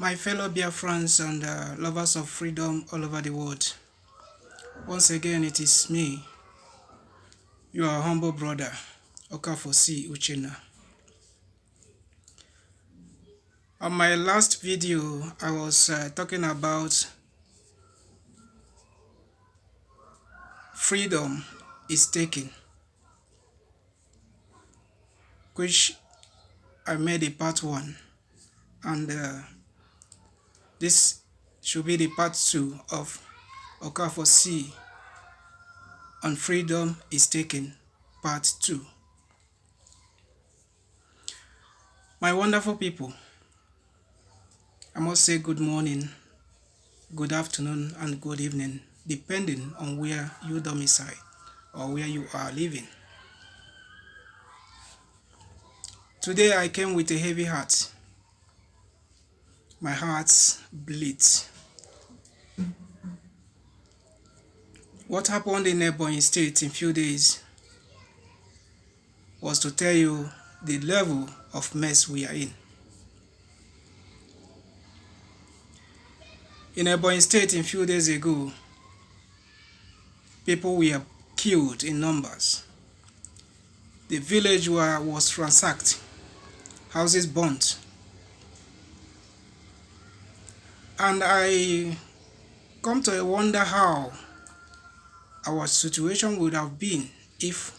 My fellow Biafrans and lovers of freedom all over the world, once again it is me, your humble brother, Okafor C.Uchenna. On my last video, I was talking about freedom is taken, which I made a part 1, and this should be the part 2 of Okafor C on freedom is taken, part 2. My wonderful people, I must say good morning, good afternoon, and good evening, depending on where you domicile or where you are living. Today I came with a heavy heart. My heart bleeds. What happened in Ebonyi State in few days was to tell you the level of mess we are in. In Ebonyi State in few days ago, people were killed in numbers. The village was ransacked, houses burnt. And I come to wonder how our situation would have been if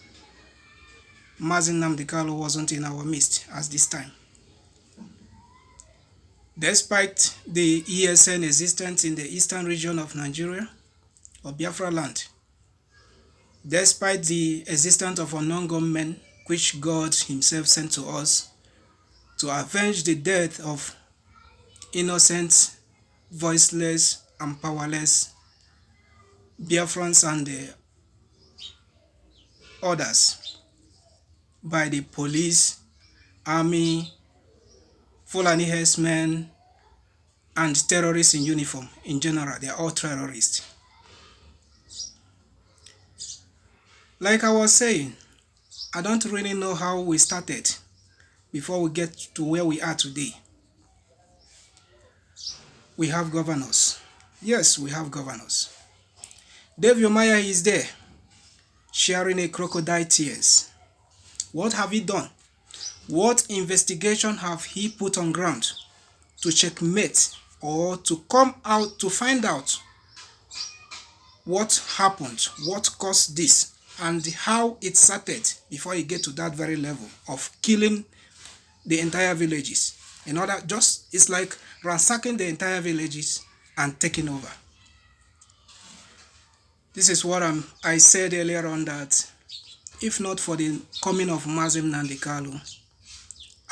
Mazi Nnamdi Kanu wasn't in our midst at this time. Despite the ESN existence in the eastern region of Nigeria, or Biafra land, despite the existence of unknown gunmen which God himself sent to us to avenge the death of innocent, voiceless, and powerless Biafrans and others by the police, army, Fulani herdsmen, and terrorists in uniform. In general, they are all terrorists. Like I was saying, I don't really know how we started before we get to where we are today. We have governors. Yes, we have governors. David Omaya is there, sharing a crocodile tears. What have he done? What investigation have he put on ground to checkmate or to come out to find out what happened, what caused this, and how it started before he get to that very level of killing the entire villages? It's like ransacking the entire villages and taking over. This is what I said earlier on, that if not for the coming of Mazi Nnamdi Kanu,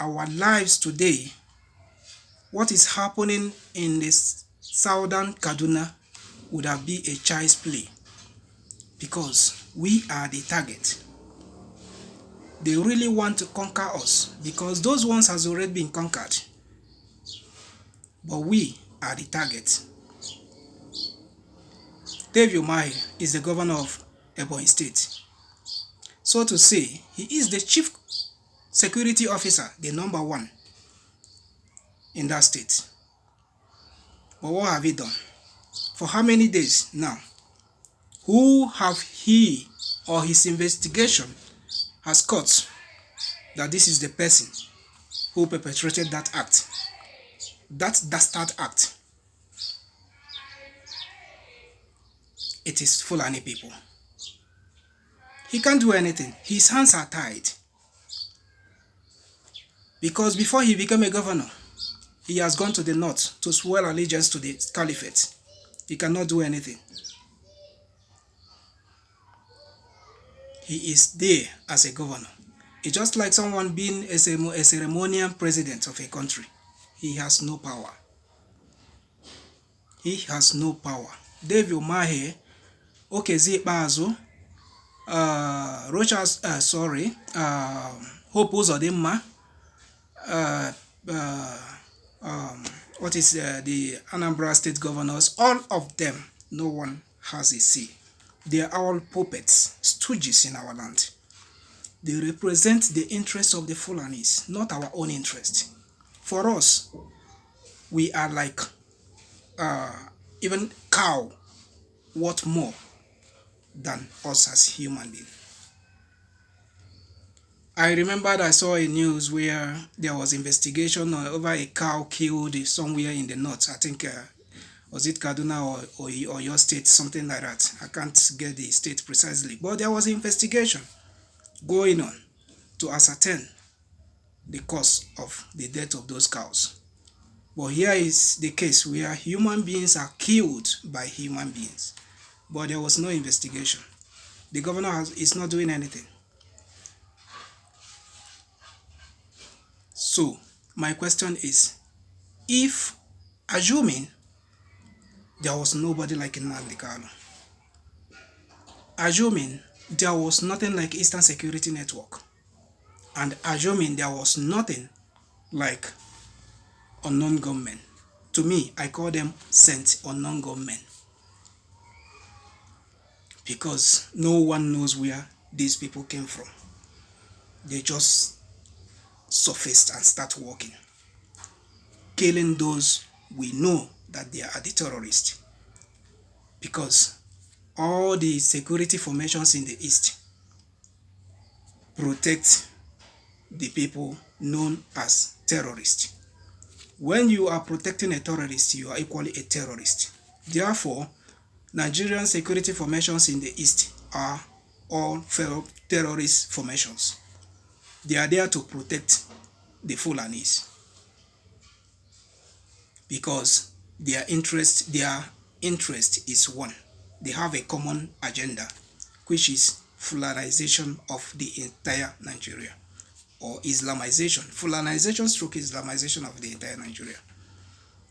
our lives today, what is happening in this southern Kaduna would have been a child's play, because we are the target. They really want to conquer us because those ones has already been conquered, but we are the target. David Omaya is the governor of Ebonyi State. So to say, he is the chief security officer, the number 1 in that state. But what have he done? For how many days now? Who have he or his investigation has caught that this is the person who perpetrated that act, that dastard act? It is Fulani people. He can't do anything. His hands are tied. Because before he became a governor, he has gone to the north to swear allegiance to the caliphate. He cannot do anything. He is there as a governor. It's just like someone being a ceremonial president of a country. He has no power. He has no power. David Omaya, Okezi Ikpeazu, Hope Uzodimma, what is the Anambra State governors, all of them, no one has a say. They are all puppets, stooges in our land. They represent the interests of the Fulanis, not our own interest. For us, We are like even cow, what more than us as human beings. I remembered I saw a news where there was investigation over a cow killed somewhere in the north. I think was it Kaduna or your state, something like that. I can't get the state precisely, but there was an investigation going on to ascertain the cause of the death of those cows. But here is the case where human beings are killed by human beings, but there was no investigation. The governor is not doing anything. So my question is, if assuming there was nobody like Nnamdi Kanu, assuming there was nothing like Eastern Security Network, and assuming there was nothing like unknown gunmen, to me, I call them sent unknown gunmen, because no one knows where these people came from. They just surfaced and start walking, killing those we know that they are the terrorists, because all the security formations in the east protect the people known as terrorists. When you are protecting a terrorist, you are equally a terrorist. Therefore, Nigerian security formations in the east are all terrorist formations. They are there to protect the fulanis, because their interest is one. They have a common agenda, which is fulanization of the entire Nigeria, or Islamization, fulanization stroke Islamization of the entire Nigeria.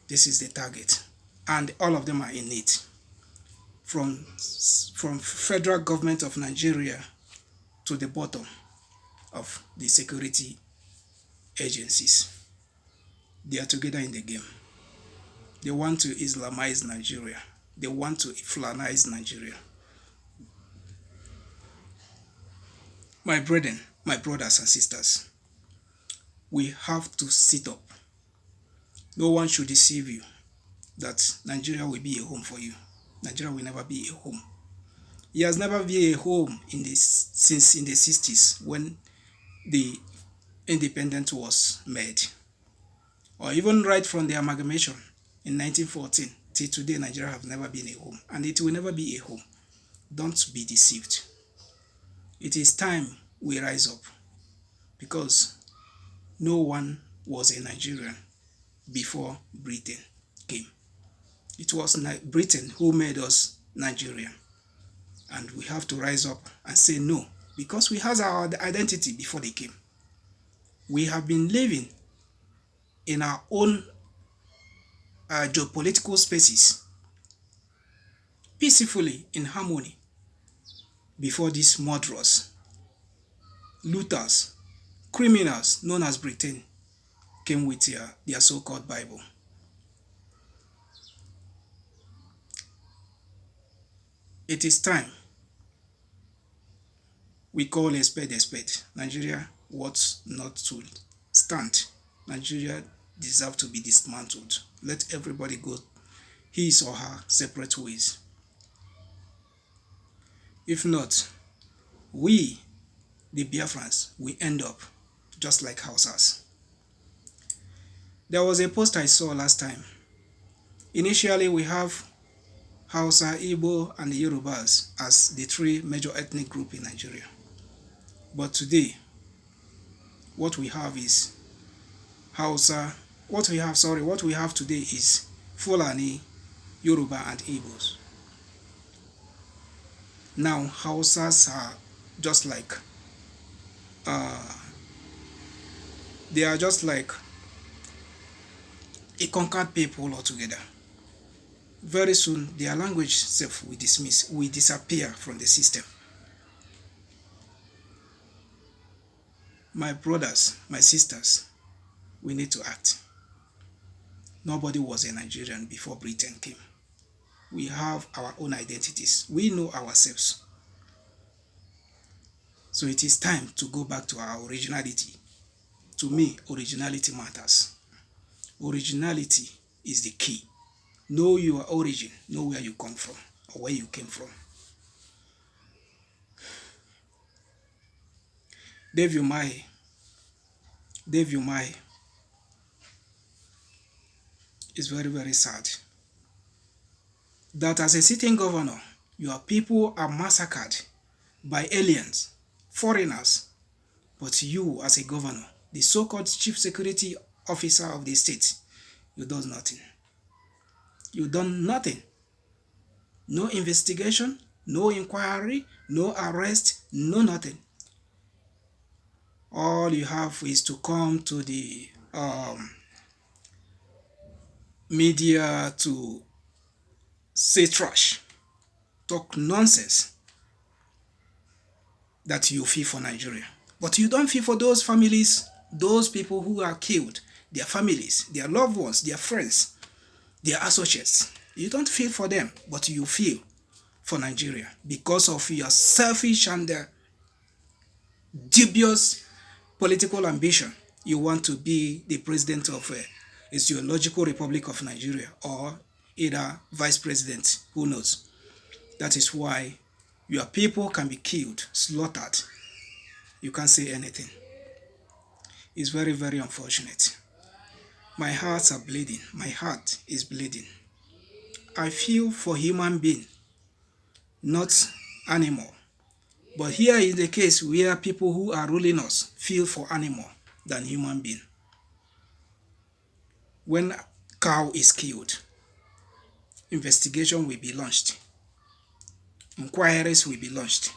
This is the target, and all of them are in it. From federal government of Nigeria to the bottom of the security agencies, they are together in the game. They want to Islamize Nigeria. They want to fulanize Nigeria. My brethren, my brothers and sisters, we have to sit up. No one should deceive you that Nigeria will be a home for you. Nigeria will never be a home. It has never been a home since in the 60s, when the independence was made, or even right from the amalgamation in 1914 till today. Nigeria have never been a home, and it will never be a home. Don't be deceived. It is time we rise up, because no one was a Nigerian before Britain came. It was Britain who made us Nigerian, and we have to rise up and say no, because we had our identity before they came. We have been living in our own geopolitical spaces peacefully in harmony before these murderers, looters, criminals known as Britain came with their so-called Bible. It is time we call a spade a spade. Nigeria ought not to stand. Nigeria deserves to be dismantled. Let everybody go his or her separate ways. If not, we, the Biafrans, will end up just like Hausas. There was a post I saw last time. Initially, we have Hausa, Igbo, and the Yorubas as the three major ethnic groups in Nigeria. But today, what we have is what we have today is Fulani, Yoruba, and Igbos. Now, Hausas are just like, they are just like a conquered people altogether. Very soon, their language self will disappear from the system. My brothers, my sisters, we need to act. Nobody was a Nigerian before Britain came. We have our own identities. We know ourselves. So it is time to go back to our originality. To me, originality matters. Originality is the key. Know your origin, know where you come from or where you came from. Dave Umahi is very, very sad that as a sitting governor, your people are massacred by aliens, foreigners, but you as a governor, the so-called chief security officer of the state, you do nothing. You done nothing. No investigation, no inquiry, no arrest, no nothing. All you have is to come to the media to say trash, talk nonsense that you feel for Nigeria. But you don't feel for those families, those people who are killed, their families, their loved ones, their friends, their associates. You don't feel for them, but you feel for Nigeria because of your selfish and dubious political ambition. You want to be the president of a Zoological Republic of Nigeria or either vice president, who knows. That is why your people can be killed, slaughtered. You can't say anything. It's very, very unfortunate. My hearts are bleeding. My heart is bleeding. I feel for human being, not animal. But here is the case where people who are ruling us feel for animal than human being. When a cow is killed, investigation will be launched. Inquiries will be launched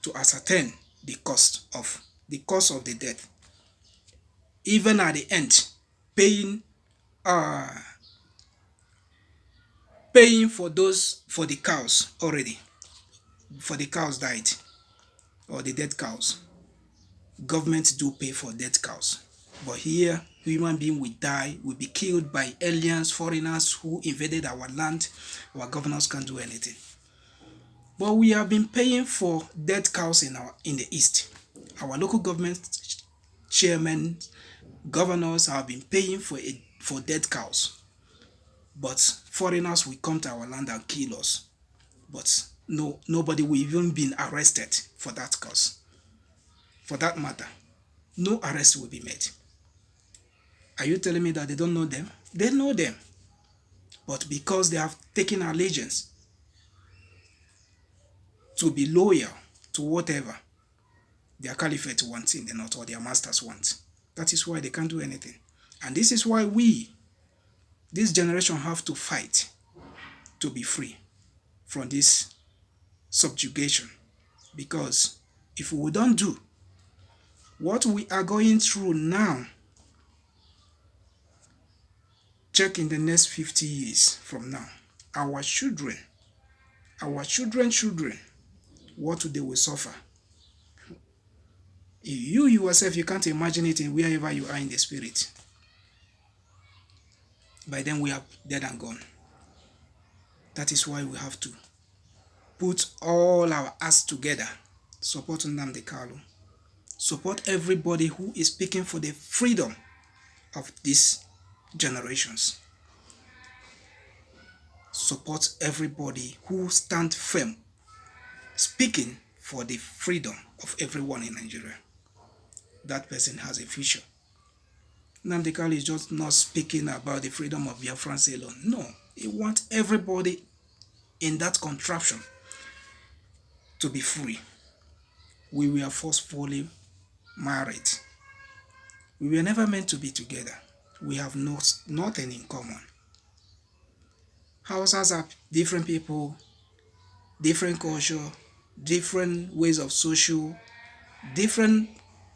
to ascertain the cause of the death. Even at the end, paying for the cows already, for the cows died or the dead cows. Government do pay for dead cows, but here human being will die, will be killed by aliens, foreigners who invaded our land. Our governors can't do anything. But we have been paying for dead cows in the east. Our local government chairmen, governors have been paying for dead cows. But foreigners will come to our land and kill us. But nobody will even be arrested for that cause. For that matter, no arrest will be made. Are you telling me that they don't know them? They know them. But because they have taken allegiance to be loyal to whatever their caliphate wants in the north or their masters want, that is why they can't do anything. And this is why this generation, have to fight to be free from this subjugation. Because if we don't do what we are going through now, check in the next 50 years from now, our children, what they will suffer. You yourself, you can't imagine it in wherever you are in the spirit. By then we are dead and gone. That is why we have to put all our acts together, support Nnamdi Kanu, support everybody who is speaking for the freedom of these generations. Support everybody who stand firm, speaking for the freedom of everyone in Nigeria. That person has a future. Nnamdi Kanu is just not speaking about the freedom of Biafrans alone. No, he wants everybody in that contraption to be free. We were forcefully married. We were never meant to be together. We have nothing in common. Hausas are different people, different culture, different ways of social, different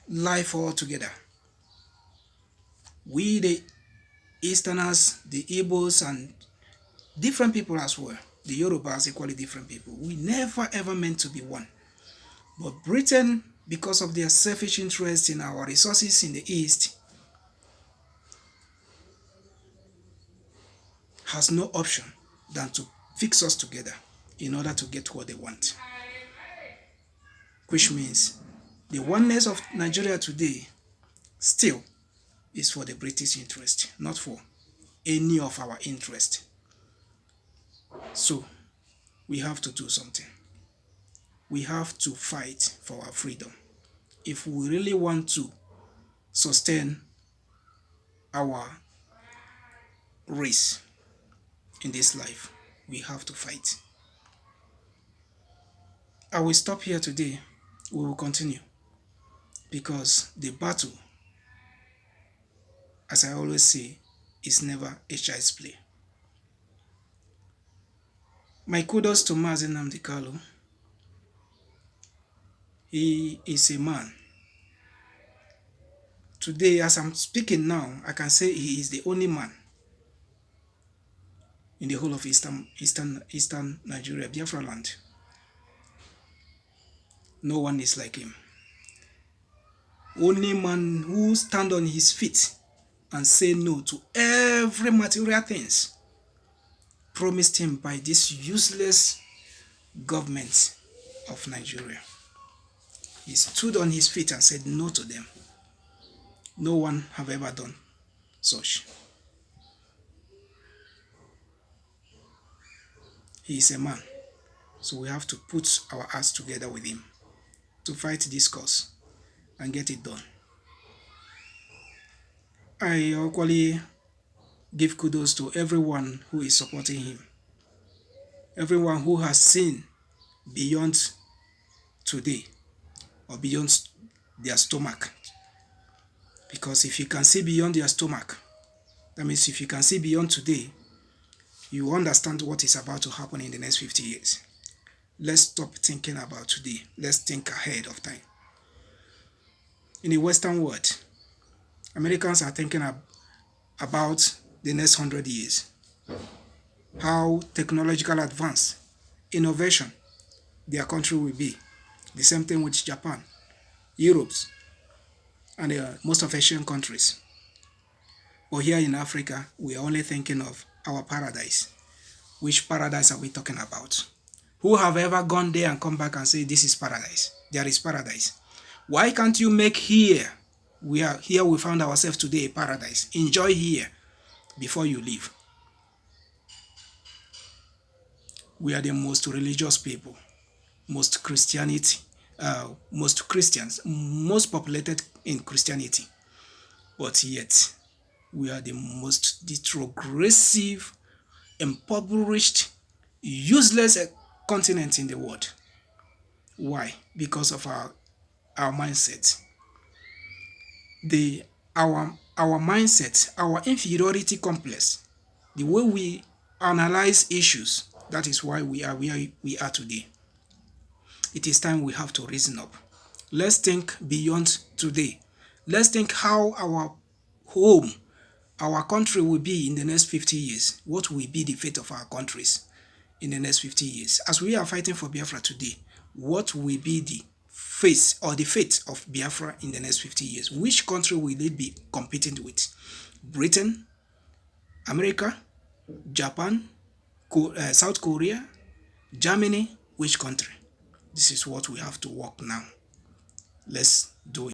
life altogether. We, the Easterners, the Igbos, and different people as well. The Yorubas, equally different people. We never ever meant to be one. But Britain, because of their selfish interest in our resources in the East, has no option than to fix us together in order to get what they want. Which means the oneness of Nigeria today still is for the British interest, not for any of our interest. So we have to do something. We have to fight for our freedom. If we really want to sustain our race in this life, we have to fight. I will stop here today. We will continue because the battle, as I always say, is never a child's play. My kudos to Mazi Nnamdi Kanu. He is a man. Today, as I'm speaking now, I can say he is the only man in the whole of Eastern Nigeria, Biafra land. No one is like him. Only man who stand on his feet and say no to every material things promised him by this useless government of Nigeria. He stood on his feet and said no to them. No one have ever done such. He is a man, so we have to put our hearts together with him to fight this cause and get it done. I equally give kudos to everyone who is supporting him, everyone who has seen beyond today or beyond their stomach. Because if you can see beyond your stomach, that means if you can see beyond today, you understand what is about to happen in the next 50 years. Let's stop thinking about today. Let's think ahead of time. In the Western world, Americans are thinking about the next 100 years. How technological advance, innovation, their country will be. The same thing with Japan, Europe, and most of Asian countries. But here in Africa, we are only thinking of our paradise. Which paradise are we talking about? Who have ever gone there and come back and say this is paradise? There is paradise. Why can't you make here? We found ourselves today a paradise. Enjoy here before you leave. We are the most religious people, most Christians, most populated in Christianity. But yet, we are the most retrogressive, impoverished, useless continent in the world. Why? Because of our mindset. Our mindset, our inferiority complex, the way we analyze issues, that is why we are where we are today. It is time we have to reason up. Let's think beyond today. Let's think how our home, our country will be in the next 50 years. What will be the fate of our countries in the next 50 years? As we are fighting for Biafra today, what will be the fate of Biafra in the next 50 years? Which country will it be competing with? Britain, America, Japan, South Korea, Germany? Which country? This is what we have to work now. Let's do it.